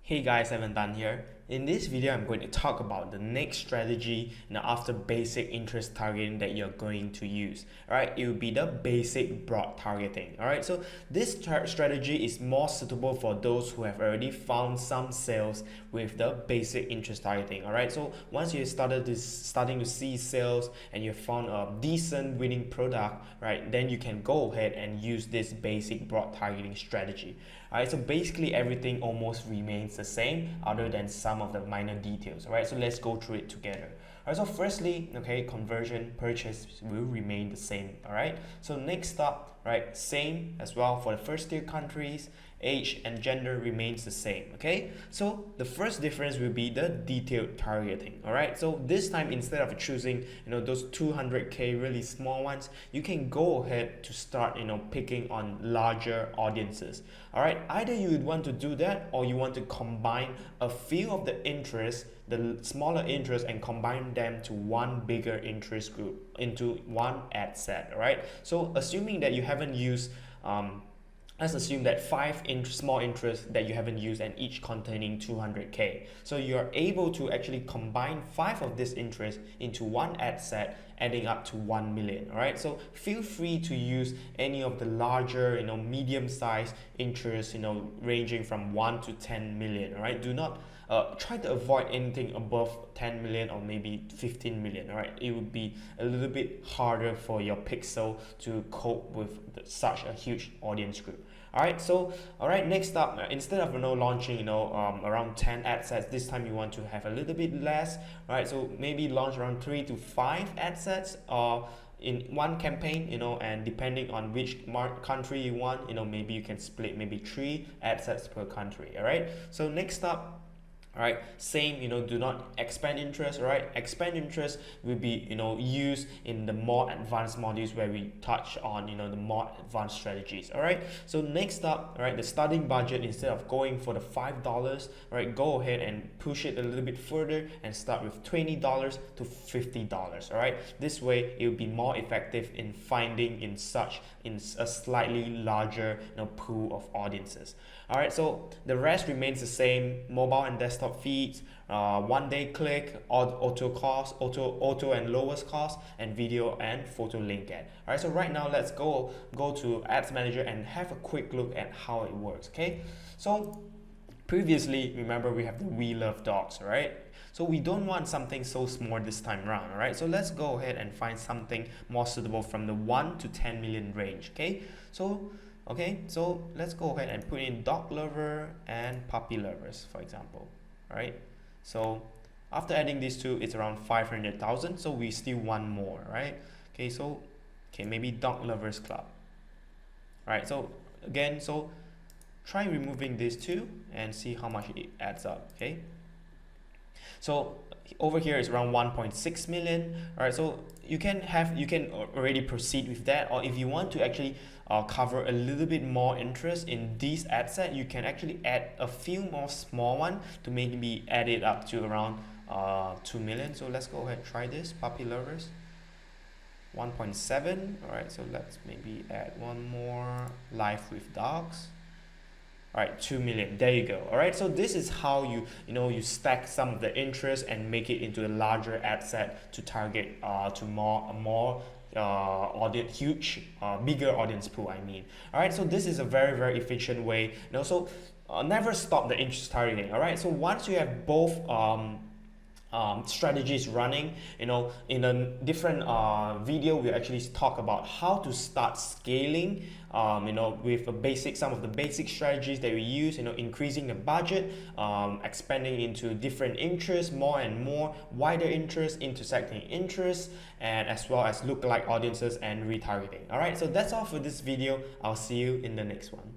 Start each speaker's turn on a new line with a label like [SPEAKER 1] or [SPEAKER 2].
[SPEAKER 1] Hey guys, Evan Tan here. In this video, I'm going to talk about the next strategy after basic interest targeting that you're going to use. Alright, it will be the basic broad targeting. Alright, so this strategy is more suitable for those who have already found some sales with the basic interest targeting. Alright, so once you starting to see sales and you found a decent winning product, right, then you can go ahead and use this basic broad targeting strategy. Alright, so basically everything almost remains the same other than some of the minor details. Alright, so let's go through it together. Alright, so firstly, okay, conversion purchase will remain the same. Alright, so next up, right, same as well for the first tier countries. Age and gender remains the same. Okay, so the first difference will be the detailed targeting. All right, so this time instead of choosing those 200k really small ones, you can go ahead to start picking on larger audiences. All right, either you would want to do that or you want to combine a few of the interests, the smaller interests, and combine them to one bigger interest group into one ad set. All right, so assuming that you haven't used let's assume that 5 small interests that you haven't used and each containing 200k. So you're able to actually combine 5 of this interest into one ad set, adding up to 1 million. All right, so feel free to use any of the larger, medium-sized interests, ranging from 1 to 10 million. All right, do not try to avoid anything above 10 million or maybe 15 million. All right, it would be a little bit harder for your pixel to cope with such a huge audience group. Alright, so next up, instead of launching around 10 ad sets, this time you want to have a little bit less. Right, so maybe launch around 3 to 5 ad sets in one campaign, and depending on which country you want, maybe you can split maybe 3 ad sets per country. Alright, so next up, alright, same, do not expand interest. Alright, expand interest will be used in the more advanced modules where we touch on the more advanced strategies. Alright, so next up, alright, the starting budget, instead of going for the $5, alright, go ahead and push it a little bit further and start with $20 to $50. Alright, this way it will be more effective in finding in a slightly larger pool of audiences. Alright, so the rest remains the same: mobile and desktop feeds, one-day click, auto and lowest cost, and video and photo link ad. Alright, so right now let's go to Ads Manager and have a quick look at how it works. Okay, so previously, remember, we have the We Love Dogs, right? So we don't want something so small this time around. All right, so let's go ahead and find something more suitable from the 1 to 10 million range. Okay, so let's go ahead and put in dog lover and puppy lovers, for example. All right, so after adding these two, it's around 500,000. So we still want more, right? Okay, so maybe dog lovers club. All right, so again, so try removing these two and see how much it adds up. Okay, so over here is around 1.6 million. All right, so you can already proceed with that, or if you want to actually cover a little bit more interest in these ad set, you can actually add a few more small one to maybe add it up to around 2 million. So let's go ahead and try this. Puppy lovers 1.7. all right, so let's maybe add one more. Life with dogs. All right, 2 million. There you go. All right, so this is how you stack some of the interest and make it into a larger ad set to target to more audience, bigger audience pool, I mean. All right, so this is a very, very efficient way. So never stop the interest targeting. All right, so once you have both strategies running, in a different video, we actually talk about how to start scaling, with some of the basic strategies that we use, increasing the budget, expanding into different interests, more and more, wider interests, intersecting interests, and as well as lookalike audiences and retargeting. All right, so that's all for this video. I'll see you in the next one.